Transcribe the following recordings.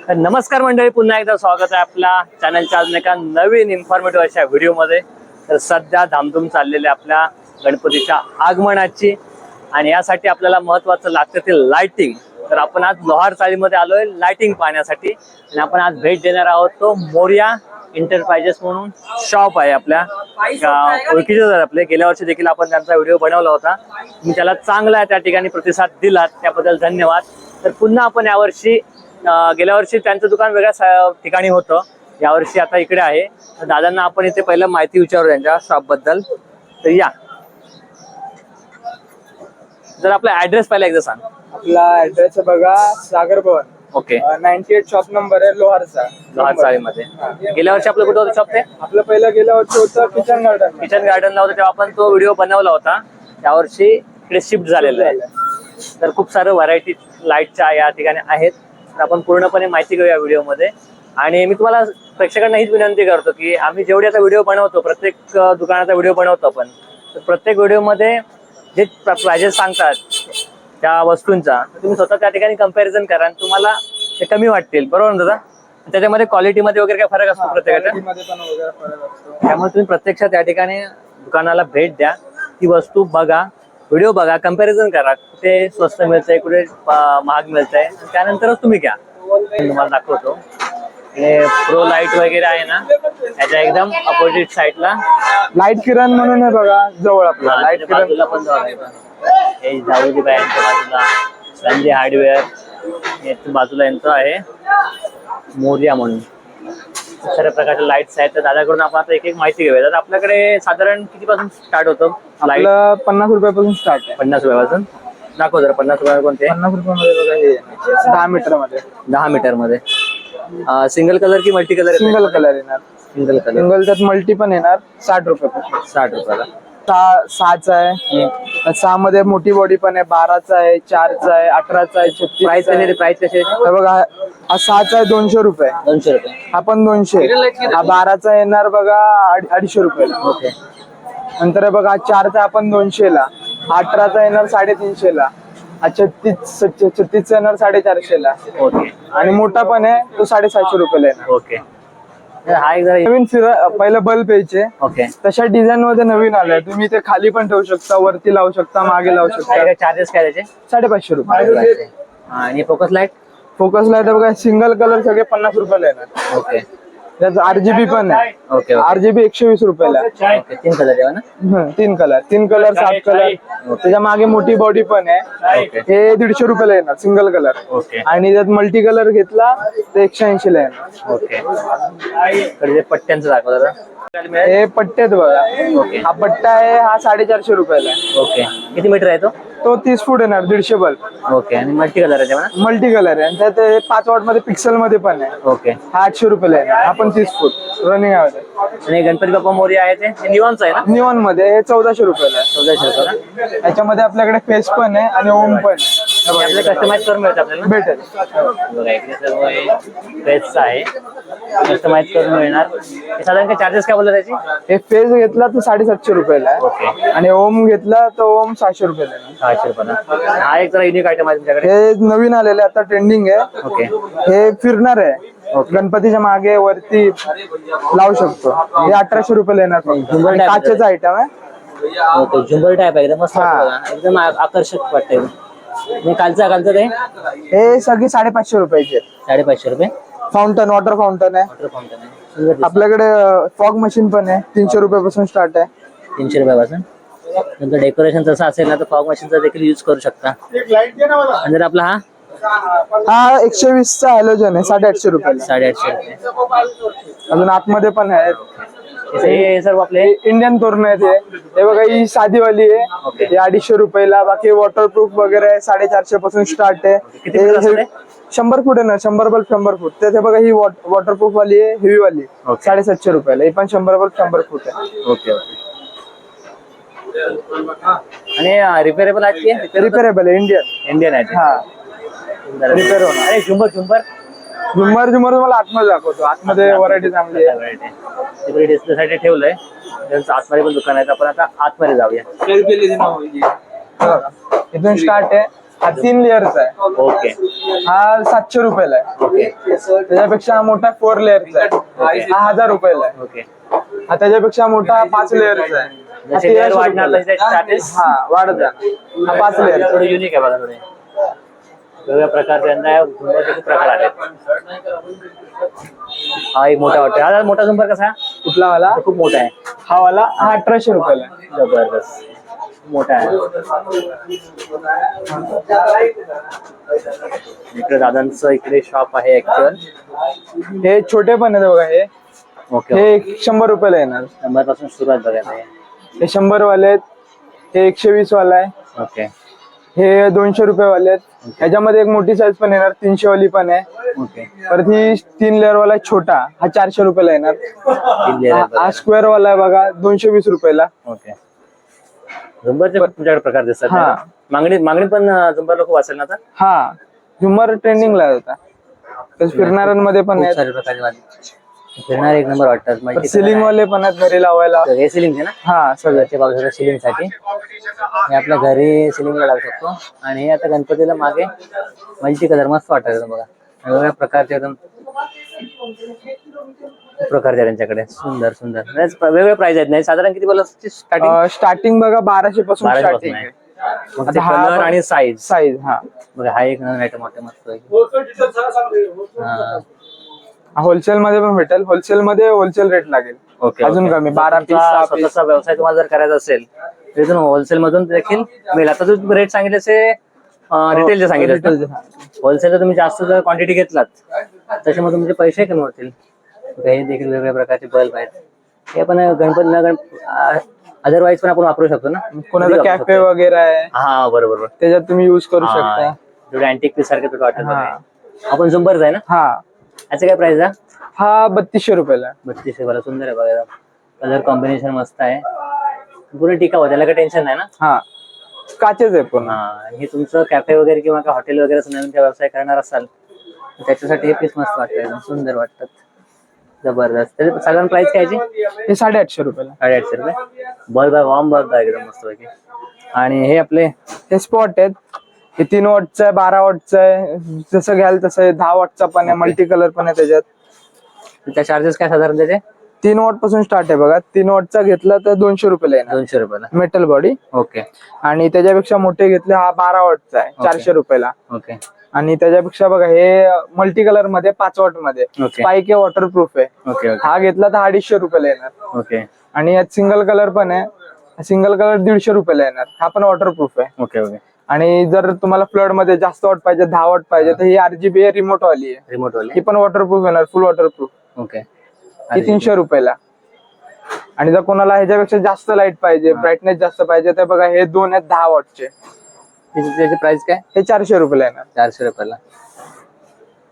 तर नमस्कार मंडळी, पुन्हा एकदा स्वागत आहे आपल्या चॅनलच्या अजून एका नवीन इन्फॉर्मेटिव्ह अशा व्हिडिओमध्ये। तर सध्या धामधूम चाललेली आपल्या गणपतीच्या आगमनाची आणि यासाठी आपल्याला महत्त्वाचं लागतं ते लाइटिंग। तर आपण आज लोहार चाळीमध्ये आलोय लाइटिंग पाहण्यासाठी आणि आपण आज भेट देणार आहोत तो मोरया एंटरप्राइजेस म्हणून शॉप आहे आपल्या ओळखीचे आपले। गेल्या वर्षी देखील आपण त्यांचा व्हिडिओ बनवला होता, तुम्ही त्याला चांगला त्या ठिकाणी प्रतिसाद दिलात, त्याबद्दल धन्यवाद। तर पुन्हा आपण यावर्षी गेल्या वर्षी त्यांचं दुकान वेगळ्या ठिकाणी होतं, यावर्षी आता इकडे आहे। तर दादांना आपण इथे पहिलं माहिती विचारू त्यांच्या शॉप बद्दल। तर या, जर आपला ऍड्रेस पहिला एकदा सांग। आपला ऍड्रेस बघा, सागर भवन। ओके, 98 शॉप नंबर आहे लोहारचा, लोहार चाळीमध्ये। गेल्या वर्षी आपलं कुठं होतं शॉप? ते आपलं पहिलं गेल्या वर्षी होतं किचन गार्डन। किचन गार्डनला होतं, तेव्हा आपण तो व्हिडिओ बनवला होता। यावर्षी इकडे शिफ्ट झालेलं आहे। तर खूप सारं व्हरायटी लाईटच्या या ठिकाणी आहेत। तर आपण पूर्णपणे माहिती घेऊया व्हिडिओमध्ये। आणि मी तुम्हाला प्रेक्षकांना हीच विनंती करतो की आम्ही जेवढे आता व्हिडिओ बनवतो, प्रत्येक दुकानाचा व्हिडिओ बनवतो आपण, तर प्रत्येक व्हिडिओमध्ये जे प्राइजेस सांगतात त्या वस्तूंचा, तुम्ही स्वतः त्या ठिकाणी कंपॅरिझन करा आणि तुम्हाला ते कमी वाटतील, बरोबर ना दादा? त्याच्यामध्ये क्वालिटीमध्ये वगैरे काय फरक असतो प्रत्येकाच्या, त्यामुळे तुम्ही प्रत्यक्षात त्या ठिकाणी दुकानाला भेट द्या, ती वस्तू बघा, व्हिडिओ बघा, कंपॅरिझन करा, कुठे स्वस्त मिळतंय, कुठे महाग मिळतंय, त्यानंतरच तुम्ही घ्या। तुम्हाला दाखवतो हे प्रो लाईट वगैरे आहे ना, त्याच्या एकदम अपोजिट साईडला लाईट किरण म्हणून आहे बघा, जवळ आपला लाईट किरण बाजूला पण जवळ आहे। हे जाऊदी बायांच्या बाजूला संजय हार्डवेअर बाजूला यांचं आहे मोरया म्हणून। खूप साऱ्या प्रकारच्या लाईट्स आहेत। तर दादाकडून आपण आता एक एक माहिती घेऊया। दादा, आपल्याकडे साधारण कितीपासून स्टार्ट होतं लाईट? आपलं 50 रुपयापासून स्टार्ट आहे। 50 रुपयापासून दाखव जरा। 50 रुपये कोणते? 50 रुपयामध्ये बघा, हे 10 मीटर मध्ये, 10 मीटर मध्ये सिंगल कलर की मल्टी कलर? सिंगल कलर येणार। सिंगल कलर, सिंगल त्यात मल्टी पण येणार। 60 रुपयापासून। 60 रुपयाला। 6चा आहे, 6 मध्ये मोठी बॉडी पण आहे, 12चा आहे, 4चा आहे, 18चा आहे, 36 प्राइस कशी? प्राइस कशी? हे बघा, हा 6चा आहे 200 रुपये। 200 रुपये। हा पण 200। हा 12चा येणार बघा 250 रुपयाला। ओके। नंतर हे बघा, 4चा आपण 200 ला, 18चा येणार 350 ला, 36चा येणार 450 ला। ओके। आणि मोठा पण आहे, तो 750 रुपयाला येणार। ओके। हा एक जरा नवीन पहिलं बल्ब यायचे, ओके। तशा डिझाईन मध्ये नवीन आलाय। तुम्ही ते खाली पण ठेवू शकता, वरती लावू शकता, मागे लावू शकता। चार्जेस काय त्याचे? 550 रुपये। आणि फोकस लाईट? फोकस लाईट बघा, सिंगल कलर सगळे 50 रुपयाला येणार। ओके। त्यात RGB पण आहे। ओके। RGB 120 रुपयाला। ओके, 3 कलर आहे ना? 3 कलर, 7 कलर। त्याच्या मागे मोठी बॉडी पण आहे। हे 150 रुपयाला येणार सिंगल कलर। ओके। आणि त्यात मल्टी कलर घेतला तर 180 ला येणार। ओके। पट्ट्यांचं दाखव दादा। हे पट्टे आहेत बघा। हा पट्टा आहे, हा 450 रुपयाला आहे। ओके। किती मीटर आहे तो? तो 30 फूट येणार, 150 बल्ब। ओके। आणि मल्टी कलर आहे म्हणा? मल्टी कलर आहे, आणि त्यात 5 वॉट मध्ये पिक्सल मध्ये पण आहे। ओके। हा 800 रुपयाला येणार, हा पण 30 फूट रनिंग आहे। आणि गणपती बाप्पा मोरया आहे ते निवांच आहे ना? निऑन मध्ये हे 1400 रुपयाला आहे। 1400 रुपये ना? याच्यामध्ये आपल्याकडे फेस पण आहे आणि ओम पण आहे। आपले कस्टमाइज करून मिळतं आपल्याला? भेटेल बघा, इकडे सर्व फेस आहे, कस्टमाइज करून मिळणार। साधारण काय चार्जेस काय बोलला त्याची? हे फेस घेतला तर 750 रुपयाला आहे। ओके। आणि ओम घेतला तर ओम 600 रुपयाला आहे। 600 रुपये। हा एक जरा युनिक आयटम आहे तुमच्याकडे? हे नवीन आलेले, आता ट्रेंडिंग आहे। ओके। हे फिरणार आहे, गणपतीच्या मागे वरती लावू शकतो। हे 1800 रुपयाला येणार फक्त। झुंबर आणि type काचेचा आयटम आहे। ओके, झुंबर टाईप आहे, एकदम मस्त वाटतं बघा, एकदम आकर्षक वाटतंय। आणि कालचं ते हे सगळे 550 रुपयाचे। 550 रुपये। फाउंटन, वॉटर फाउंटन आहे वॉटर फाउंटन आहे। आपल्याकडे। फॉग मशीन पण आहे, 300 रुपयापासून स्टार्ट आहे। 300 रुपयापासून। नंतर डेकोरेशन तसं असेल ना तर फॉग मशीनचा देखील यूज करू शकता। आणि जर आपला हा 120चा हॅलोजन आहे, 850 रुपयाला। 850 रुपये। अजून आतमध्ये पण आहे। हे सर्व आपले इंडियन तोरण आहेत। हे बघा, ही साधीवाली आहे, हे 250 रुपयाला। बाकी वॉटरप्रूफ वगैरे 450 पासून स्टार्ट आहे। किती मीटर असेल हे? 100 फूट आहे ना, 100 बल्ब 100 फूट। त्याचे बघा, ही वॉटरप्रूफ वाली आहे, हेवी वाली, 750 रुपयाला। ही पण 100 बल्ब 100 फूट आहे। ओके। ओके। आणि रिपेरेबल आहे? रिपेरेबल आहे, इंडियन आहे। हा, रिपेअर होणार। अरे झुंबर झुम्मर तुम्हाला आतमध्ये दाखवतो। आतमध्ये व्हरायटी चांगली आहे। तिकडे डिस्प्लेसाठी ठेवलंय, त्यांचं आतमध्ये पण दुकान आहे। आपण आता आतमध्ये जाऊया। इथून स्टार्ट आहे, हा 3 लेअरचा आहे. ओके हा 700 रुपयाला आहे. ओके त्याच्यापेक्षा हा मोठा 4 लेअरचा आहे. हा 1000 रुपयाला आहे. ओके. हा त्याच्यापेक्षा मोठा 5 लेअरचा आहे. हा जसे लेअर 1300 वाढणार रुपयाला तसे आहे. त्याचे चार्जेस हा वाढत जाणार. हा 5 लेअर. थोडं युनिक आहे बघा थोडे वेगवेगळ्या प्रकारचे यंदा झुंबरचे खूप प्रकार आले. हा एक मोठा वाटतो. हा मोठा झुंबर कसा? कुठला वाला? खूप मोठा आहे. हा वाला हा 1800 रुपयाला आहे. जबरदस्त मोठा आहे. इकडे दादांचं इकडे शॉप आहे ऍक्च्युअल. हे छोटे पण आहेत बघा. हे ओके हे 100 रुपयाला येणार. 100 पासून सुरुवात बघायला आहे. हे 100 वाले आहेत. हे 120 वाला आहे. ओके हे 200 रुपये वाले आहेत. ह्याच्यामध्ये एक मोठी साईज पण येणार 300 वाली पण आहे. ओके. परत ही 3 लेअर वाला छोटा हा 400 रुपयाला येणार. हा स्क्वेअर वाला आहे बघा 220 रुपयाला. ओके. झुंबरचे तुमच्याकडे प्रकार दिसतात हा. ना? मागणी पण झुंबर लोक वाचेल ना आता? हा झुम्मर ट्रेंडिंगला होता. तसं फिरणाऱ्यांमध्ये पण खूप आहेत. सारे प्रकारचे वाले. फिरणार एक नंबर वाटतात. सिलिंग वाले पण आहेत घरी लावायला. हे सिलिंग ना? हा सगळ्याचे बाजू सगळं सिलिंग साठी. हे आपल्या घरी सिलिंगला लावू शकतो. आणि हे आता गणपतीला मागे मल्टी कलर मस्त वाटत बघा. वेगवेगळ्या प्रकारचे एकदम प्रकारचे त्यांच्याकडे सुंदर सुंदर वेगवेगळे प्राइस आहेत. नाही साधारण किती बोला स्टार्टिंग? स्टार्टिंग बघा 1200 पासून 1200 स्टार्टिंग पासून आहे. आहे. कलर आणि साईज साईज हा बघा. हा एक नवीन आयटम वाटतं मस्त. होलसेल मध्ये पण भेटेल. होलसेल मध्ये होलसेल रेट लागेल. ओके. अजून कमी 12 पीस 6 पीस. स्वतःचा व्यवसाय तुम्हाला जर करायचा असेल तर होलसेल मधून देखील मिळेल. आता जो रेट सांगितले ते रिटेलचे सांगितले. होलसेल तुम्ही जास्त जर क्वांटिटी घेतलात त्याच्यामध्ये तुमचे पैसे कमी होतील. हे देखील वेगवेगळ्या प्रकारचे बल्ब आहेत. हे पण गणपती अदरवाईज पण आपण वापरू शकतो ना. कोणाचा कॅफे वगैरे आहे हा बरोबर. त्याच्यात तुम्ही युज करू शकता. थोडे अँटिक पीस सारखे थोडं वाटत बघा. आपण झुंबरच आहे ना? हा याचं काय प्राइस आहे? हा 3200 रुपयाला. 3200 रुपयाला. सुंदर आहे बघा. कलर कॉम्बिनेशन मस्त आहे. पूर्ण टिकाऊ त्याला काही टेन्शन नाही ना? हा काचेच आहे पूर्ण. हे तुमचं कॅफे वगैरे किंवा हॉटेल वगैरे नवीन व्यवसाय करणार असाल तर त्याच्यासाठी हे पीस मस्त वाटतं. एकदम सुंदर वाटतात. जबरदस्त. त्याची साधारण प्राइस काय याची? हे 850 रुपयाला. 850 रुपये. बल्ब आहे. वॉर्म बल्ब आहे एकदम मस्त पैकी. आणि हे आपले हे स्पॉट आहेत. हे 3 वॉटचं आहे 12 वॉटचं आहे. जसं घ्याल तसं आहे. 10 वॉटचा पण आहे. मल्टी कलर पण आहे त्याच्यात. त्या चार्जेस काय साधारण त्याचे? 3 वॉट पासून स्टार्ट आहे बघा. 3 वॉटचा घेतला तर 200 रुपयाला येणार. 200 रुपयाला. Metal body. ओके आणि त्याच्यापेक्षा मोठे घेतले हा 12 वॉटचा आहे 400 रुपयाला. ओके. आणि त्याच्यापेक्षा बघा हे मल्टी कलर मध्ये 5 वॉट मध्ये ओके. स्पाइक आहे. वॉटरप्रूफ आहे. ओके. हा घेतला तर 250 रुपयाला येणार. ओके. आणि यात सिंगल कलर पण आहे. सिंगल कलर 150 रुपयाला येणार. हा पण वॉटरप्रूफ आहे. ओके. ओके. आणि जर तुम्हाला फ्लड मध्ये जास्त वॉट पाहिजे 10 वॉट पाहिजे तर ही RGB आहे. रिमोट वाली आहे. रिमोट वाले. ही पण वॉटरप्रूफ येणार. फुल वॉटरप्रूफ. ओके. ही 300 रुपयाला. आणि जर कोणाला ह्याच्यापेक्षा जास्त लाईट पाहिजे ब्राईटनेस जास्त पाहिजे तर बघा हे 2 आहेत 10 वॉटचे. त्याची प्राइस काय? हे 400 रुपयाला येणार. 400 रुपयाला.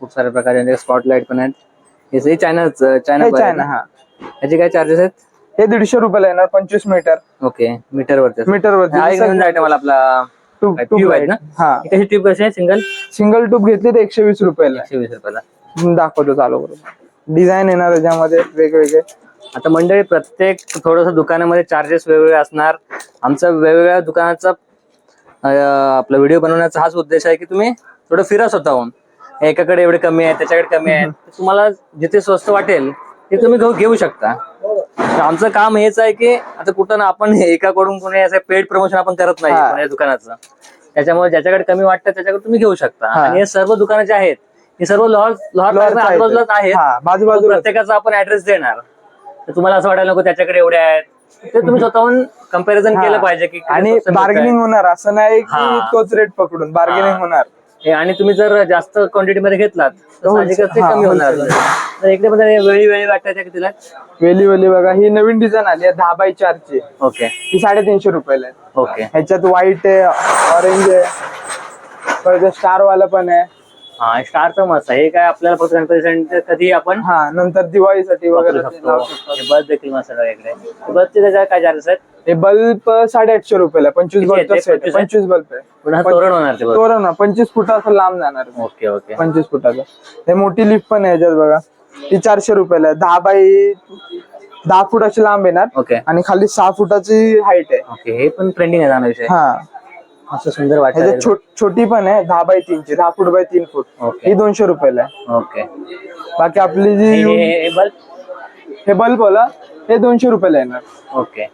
खूप साऱ्या प्रकारचे स्पॉटलाइट पण आहेत. हे चायना हा याचे काय चार्जेस आहेत? हे 150 रुपयाला येणार 25 मीटर. ओके. मीटरवरती. मीटरवरती. हा एक नवीन आयटम आपला ट्यूब आहे ना? हा कशी ट्यूब कशी आहे? सिंगल ट्यूब घेतली तर 120 रुपयाला. 120 रुपयाला. दाखवतो चालू करून. डिझाईन येणार त्याच्यामध्ये वेगवेगळे. आता मंडळी प्रत्येक थोडस दुकानामध्ये चार्जेस वेगवेगळे असणार. आमचा वेगवेगळ्या दुकानाचा आपला व्हिडिओ बनवण्याचा हाच उद्देश आहे की तुम्ही थोडं फिरा स्वतःहून. एकाकडे एवढे कमी आहे त्याच्याकडे कमी आहे. तुम्हाला जिथे स्वस्त वाटेल ते तुम्ही घेऊ शकता. आमचं काम हेच आहे की आता कुठं ना आपण एकाकडून कोणी असं पेड प्रमोशन आपण करत नाही कोणत्या दुकानाचं. त्याच्यामुळे ज्याच्याकडे कमी वाटतं त्याच्याकडे तुम्ही घेऊ शकता. आणि हे सर्व दुकानं जे आहेत हे सर्व लोहार आजूबाजूलाच आहेत. प्रत्येकाचा आपण ऍड्रेस देणार. तर तुम्हाला असं वाटायला नको त्याच्याकडे एवढे आहेत. ते तुम्ही स्वतःहून कंपॅरिझन केलं पाहिजे की आणि बार्गेनिंग होणार. असं नाही की तोच रेट पकडून बार्गेनिंग होणार. आणि तुम्ही जर जास्त क्वांटिटी मध्ये घेतलात तर साहजिकच ते कमी होणार. तर एकदम वेळी वाटायच्या की तिला वेली बघा ही नवीन डिझाईन आली आहे 10x4 ची. ओके. ही 350 रुपयाला आहे. ओके. ह्याच्यात व्हाईट आहे ऑरेंज आहे परत स्टार वाला पण आहे. हा स्टारचं मस्त आहे. हे काय आपल्याला फक्त गणपती कधी आपण नंतर दिवाळीसाठी वगैरे बल्ब देखील मस्त वेगळे. बल्बचे त्याच्या काय चार्जेस आहेत? हे बल्ब 850 रुपयाला 25 बल्बचा सेट. 25 बल्ब आहे. पुन्हा तोरण होणार ते तोरण 25 फुटाचं लांब जाणार. ओके. ओके. 25 फुटाचं. हे मोठी लिफ्ट पण आहे ह्याच्यात बघा. ती 400 रुपयाला आहे. 10 फुटाची लांब येणार. ओके. आणि खाली 6 फुटाची हाईट आहे. ओके. हे पण ट्रेंडिंग आहे जाणार विषय. हा असं सुंदर वाटत. ह्याच्यात छोटी पण आहे 10 बाय 3 ची, 10 फूट बाय 3 फूट. ओके. ही 200 रुपयाला आहे. ओके. बाकी आपली जी हे बल्ब. हे बल्ब होला हे 200 रुपयाला येणार. ओके.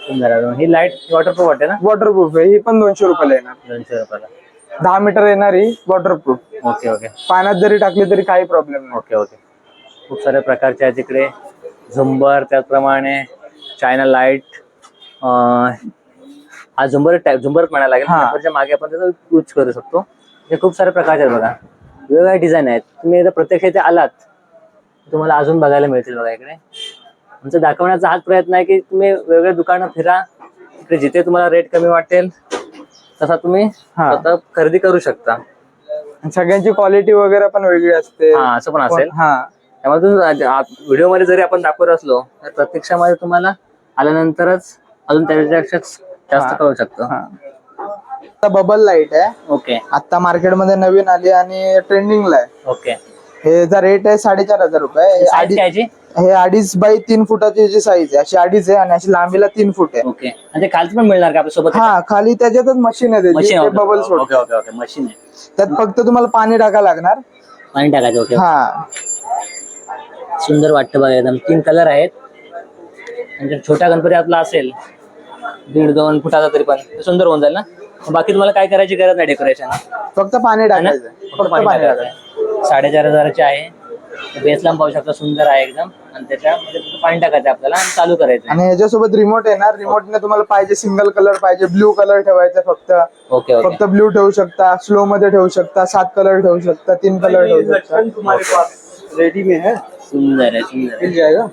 सुंदर आहे. ही लाईट वॉटरप्रूफ वाटते ना? वॉटरप्रूफ आहे, ही पण 200 रुपयाला येणार. 200 रुपयाला. 10 मीटर येणार ही वॉटरप्रूफ. Okay okay. पाण्यात जरी टाकली तरी काही प्रॉब्लेम नाही. Okay okay. खूप साऱ्या प्रकारचे आहेत तिकडे. झुंबर, त्याचप्रमाणे चायना लाईट. हा झुंबरच म्हणायला लागेल. झुंबरच्या मागे आपण त्याचा यूज करू शकतो. हे खूप सारे प्रकारचे आहेत बघा. वेगवेगळ्या डिझाईन आहेत. तुम्ही एकदा प्रत्यक्ष इथे आलात तुम्हाला अजून बघायला मिळतील बघा इकडे. आमचा दाखवण्याचा हाच प्रयत्न आहे की तुम्ही वेगवेगळे दुकानं फिरा, इकडे जिथे तुम्हाला रेट कमी वाटेल तसा तुम्ही स्वतः खरेदी करू शकता. सगळ्यांची क्वालिटी वगैरे पण वेगळी असते. असं पण असेल. त्यामुळे व्हिडिओ मध्ये जरी आपण दाखवत असलो तर प्रत्यक्षामध्ये तुम्हाला आल्यानंतरच अजून त्याच्यापेक्षा जास्त कळू शकतो. आता बबल लाईट आहे. ओके. आता मार्केटमध्ये नवीन आली आणि ट्रेंडिंगला आहे. ओके. ह्याचा रेट आहे 4,500 रुपये. हे 2.5 बाय 3 फुटाची जी साईज आहे अशी 2.5 आहे आणि अशी लांबीला 3 फूट आहे. ओके. आणि खाली पण मिळणार का आपल्यासोबत? हा, खाली त्याच्यातच मशीन आहे त्याची, बबल सोड. Okay okay okay. मशीन आहे. त्यात फक्त तुम्हाला पाणी टाकायला लागणार. पाणी टाकायचं. ओके. हा, सुंदर वाटतं बघा एकदम. 3 कलर आहेत. आणि जर छोटा गणपती आपला असेल 1.5-2 फुटाचा तरी पण सुंदर होऊन जाईल ना. बाकी तुम्हाला काय करायची गरज नाही डेकोरेशन. फक्त पाणी टाकायचं. फक्त पाणी टाकायचं. 4,500 आहे. बेसला पाहू शकता, सुंदर आहे एकदम. आणि त्याच्यामध्ये पाणी टाकायचं आपल्याला आणि चालू करायचं. आणि ह्याच्यासोबत रिमोट येणार. रिमोटने तुम्हाला पाहिजे सिंगल कलर पाहिजे, ब्ल्यू कलर ठेवायचा फक्त. ओके. फक्त ब्ल्यू ठेवू शकता, स्लो मध्ये ठेवू शकता, 7 कलर ठेवू शकता, 3 कलर ठेवू शकता. तुम्हारे पास रेडी में है, सुंदर आहे. सुंदर मिल जाएगा.